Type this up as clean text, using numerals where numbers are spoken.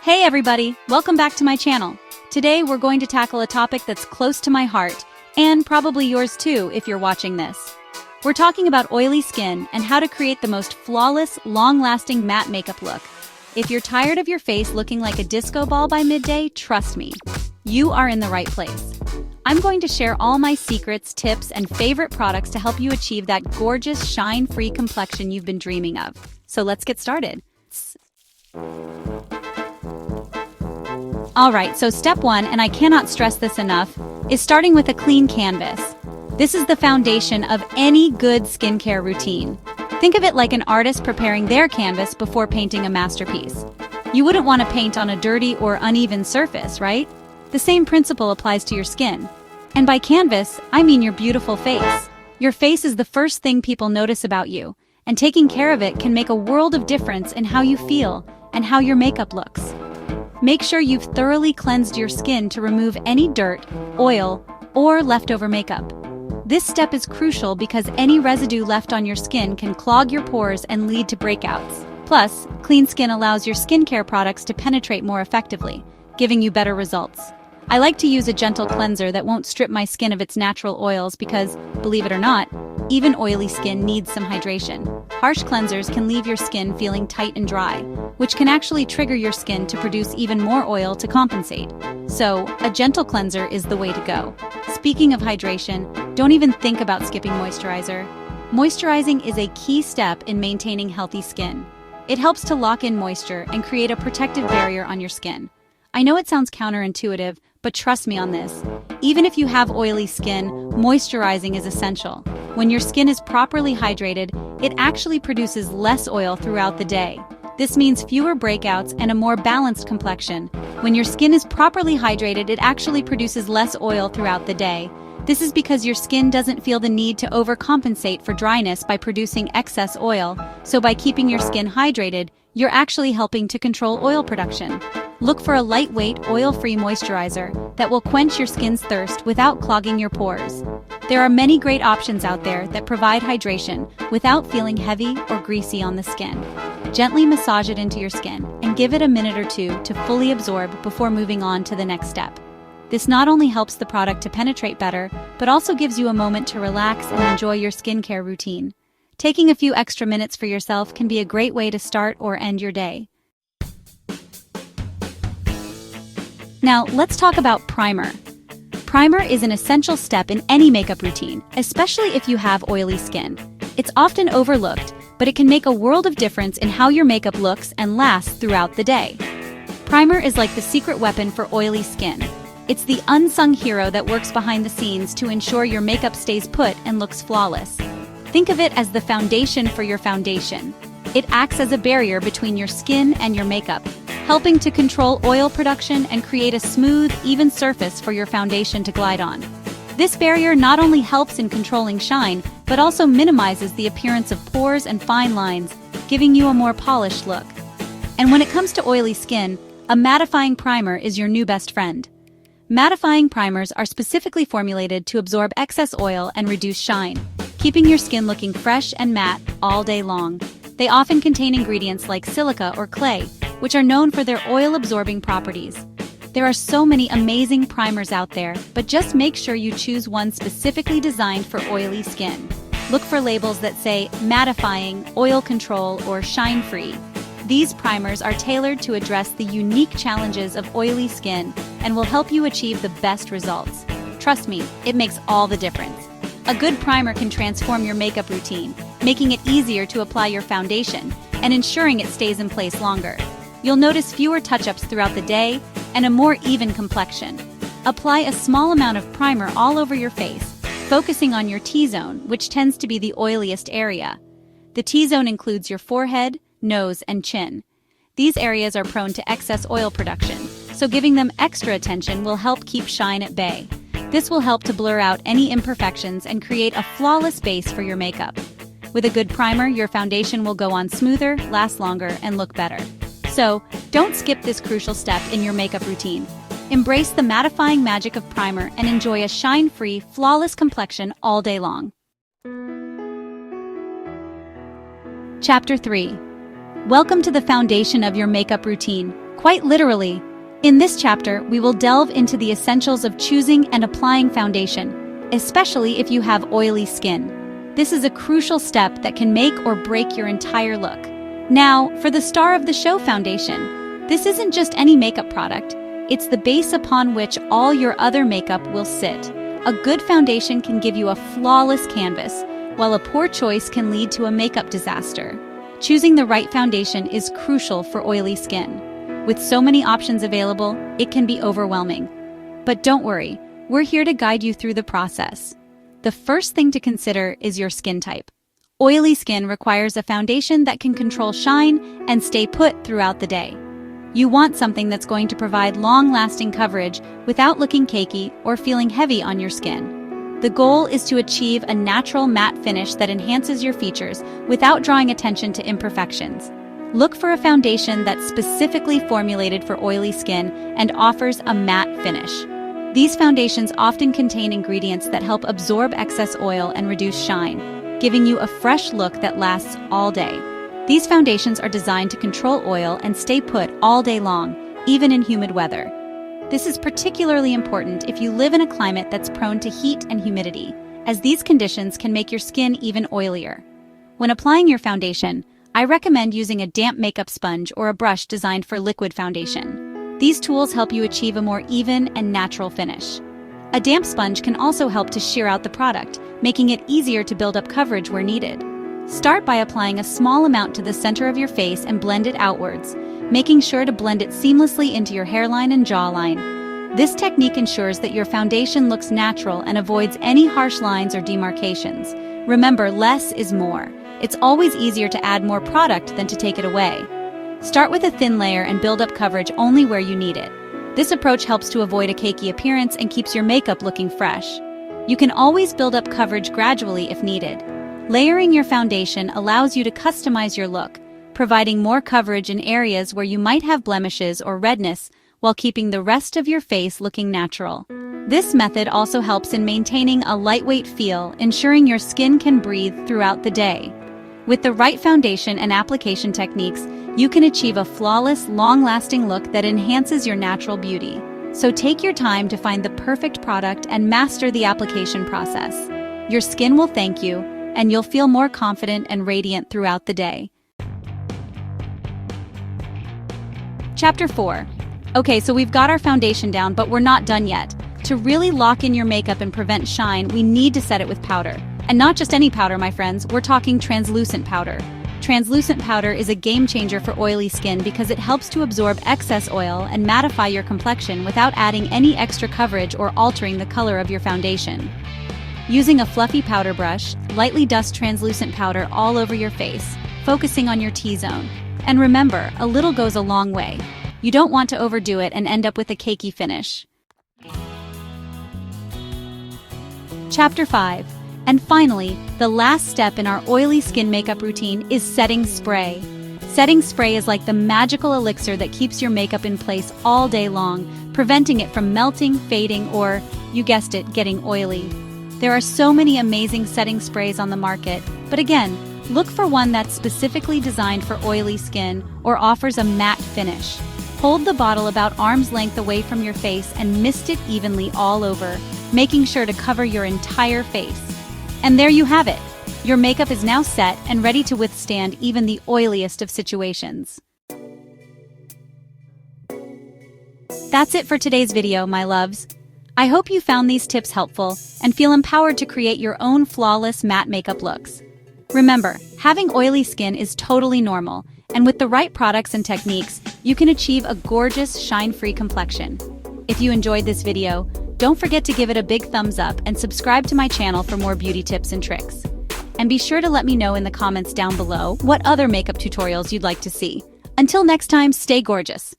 Hey everybody, welcome back to my channel. Today we're going to tackle a topic that's close to my heart, and probably yours too if you're watching this. We're talking about oily skin and how to create the most flawless, long-lasting matte makeup look. If you're tired of your face looking like a disco ball by midday, trust me, you are in the right place. I'm going to share all my secrets, tips, and favorite products to help you achieve that gorgeous, shine-free complexion you've been dreaming of. So let's get started. Alright, so step one, and I cannot stress this enough, is starting with a clean canvas. This is the foundation of any good skincare routine. Think of it like an artist preparing their canvas before painting a masterpiece. You wouldn't want to paint on a dirty or uneven surface, right? The same principle applies to your skin. And by canvas, I mean your beautiful face. Your face is the first thing people notice about you, and taking care of it can make a world of difference in how you feel and how your makeup looks. Make sure you've thoroughly cleansed your skin to remove any dirt, oil, or leftover makeup. This step is crucial because any residue left on your skin can clog your pores and lead to breakouts. Plus, clean skin allows your skincare products to penetrate more effectively, giving you better results. I like to use a gentle cleanser that won't strip my skin of its natural oils because, believe it or not, even oily skin needs some hydration. Harsh cleansers can leave your skin feeling tight and dry, which can actually trigger your skin to produce even more oil to compensate. So, a gentle cleanser is the way to go. Speaking of hydration, don't even think about skipping moisturizer. Moisturizing is a key step in maintaining healthy skin. It helps to lock in moisture and create a protective barrier on your skin. I know it sounds counterintuitive, but trust me on this. Even if you have oily skin, moisturizing is essential. When your skin is properly hydrated, it actually produces less oil throughout the day. This means fewer breakouts and a more balanced complexion. When your skin is properly hydrated, it actually produces less oil throughout the day. This is because your skin doesn't feel the need to overcompensate for dryness by producing excess oil, so by keeping your skin hydrated, you're actually helping to control oil production. Look for a lightweight, oil-free moisturizer that will quench your skin's thirst without clogging your pores. There are many great options out there that provide hydration without feeling heavy or greasy on the skin. Gently massage it into your skin and give it a minute or two to fully absorb before moving on to the next step. This not only helps the product to penetrate better, but also gives you a moment to relax and enjoy your skincare routine. Taking a few extra minutes for yourself can be a great way to start or end your day. Now, let's talk about primer. Primer is an essential step in any makeup routine, especially if you have oily skin. It's often overlooked, but it can make a world of difference in how your makeup looks and lasts throughout the day. Primer is like the secret weapon for oily skin. It's the unsung hero that works behind the scenes to ensure your makeup stays put and looks flawless. Think of it as the foundation for your foundation. It acts as a barrier between your skin and your makeup, helping to control oil production and create a smooth, even surface for your foundation to glide on. This barrier not only helps in controlling shine, but also minimizes the appearance of pores and fine lines, giving you a more polished look. And when it comes to oily skin, a mattifying primer is your new best friend. Mattifying primers are specifically formulated to absorb excess oil and reduce shine, keeping your skin looking fresh and matte all day long. They often contain ingredients like silica or clay, which are known for their oil-absorbing properties. There are so many amazing primers out there, but just make sure you choose one specifically designed for oily skin. Look for labels that say mattifying, oil control, or shine-free. These primers are tailored to address the unique challenges of oily skin and will help you achieve the best results. Trust me, it makes all the difference. A good primer can transform your makeup routine, making it easier to apply your foundation and ensuring it stays in place longer. You'll notice fewer touch-ups throughout the day and a more even complexion. Apply a small amount of primer all over your face, focusing on your T-zone, which tends to be the oiliest area. The T-zone includes your forehead, nose, and chin. These areas are prone to excess oil production, so giving them extra attention will help keep shine at bay. This will help to blur out any imperfections and create a flawless base for your makeup. With a good primer, your foundation will go on smoother, last longer, and look better. So, don't skip this crucial step in your makeup routine. Embrace the mattifying magic of primer and enjoy a shine-free, flawless complexion all day long. Chapter 3. Welcome to the foundation of your makeup routine, Quite literally. In this chapter, we will delve into the essentials of choosing and applying foundation, especially if you have oily skin. This is a crucial step that can make or break your entire look. Now, for the star of the show, foundation. This isn't just any makeup product. It's the base upon which all your other makeup will sit. A good foundation can give you a flawless canvas, while a poor choice can lead to a makeup disaster. Choosing the right foundation is crucial for oily skin. With so many options available, it can be overwhelming. But don't worry, we're here to guide you through the process. The first thing to consider is your skin type. Oily skin requires a foundation that can control shine and stay put throughout the day. You want something that's going to provide long-lasting coverage without looking cakey or feeling heavy on your skin. The goal is to achieve a natural matte finish that enhances your features without drawing attention to imperfections. Look for a foundation that's specifically formulated for oily skin and offers a matte finish. These foundations often contain ingredients that help absorb excess oil and reduce shine, giving you a fresh look that lasts all day. These foundations are designed to control oil and stay put all day long, even in humid weather. This is particularly important if you live in a climate that's prone to heat and humidity, as these conditions can make your skin even oilier. When applying your foundation, I recommend using a damp makeup sponge or a brush designed for liquid foundation. These tools help you achieve a more even and natural finish. A damp sponge can also help to shear out the product, making it easier to build up coverage where needed. Start by applying a small amount to the center of your face and blend it outwards, making sure to blend it seamlessly into your hairline and jawline. This technique ensures that your foundation looks natural and avoids any harsh lines or demarcations. Remember, less is more. It's always easier to add more product than to take it away. Start with a thin layer and build up coverage only where you need it. This approach helps to avoid a cakey appearance and keeps your makeup looking fresh. You can always build up coverage gradually if needed. Layering your foundation allows you to customize your look, providing more coverage in areas where you might have blemishes or redness while keeping the rest of your face looking natural. This method also helps in maintaining a lightweight feel, ensuring your skin can breathe throughout the day. With the right foundation and application techniques, you can achieve a flawless, long-lasting look that enhances your natural beauty. So take your time to find the perfect product and master the application process. Your skin will thank you, and you'll feel more confident and radiant throughout the day. Chapter 4. Okay, so we've got our foundation down, but we're not done yet. To really lock in your makeup and prevent shine, we need to set it with powder. And not just any powder, my friends, we're talking translucent powder. Translucent powder is a game changer for oily skin because it helps to absorb excess oil and mattify your complexion without adding any extra coverage or altering the color of your foundation. Using a fluffy powder brush, lightly dust translucent powder all over your face, focusing on your T-zone. And remember, a little goes a long way. You don't want to overdo it and end up with a cakey finish. Chapter 5. And finally, the last step in our oily skin makeup routine is setting spray. Setting spray is like the magical elixir that keeps your makeup in place all day long, preventing it from melting, fading, or, you guessed it, getting oily. There are so many amazing setting sprays on the market, but again, look for one that's specifically designed for oily skin or offers a matte finish. Hold the bottle about arm's length away from your face and mist it evenly all over, making sure to cover your entire face. And there you have it. Your makeup is now set and ready to withstand even the oiliest of situations. That's it for today's video, my loves. I hope you found these tips helpful and feel empowered to create your own flawless matte makeup looks. Remember, having oily skin is totally normal, and with the right products and techniques, you can achieve a gorgeous, shine-free complexion. If you enjoyed this video, don't forget to give it a big thumbs up and subscribe to my channel for more beauty tips and tricks. And be sure to let me know in the comments down below what other makeup tutorials you'd like to see. Until next time, stay gorgeous.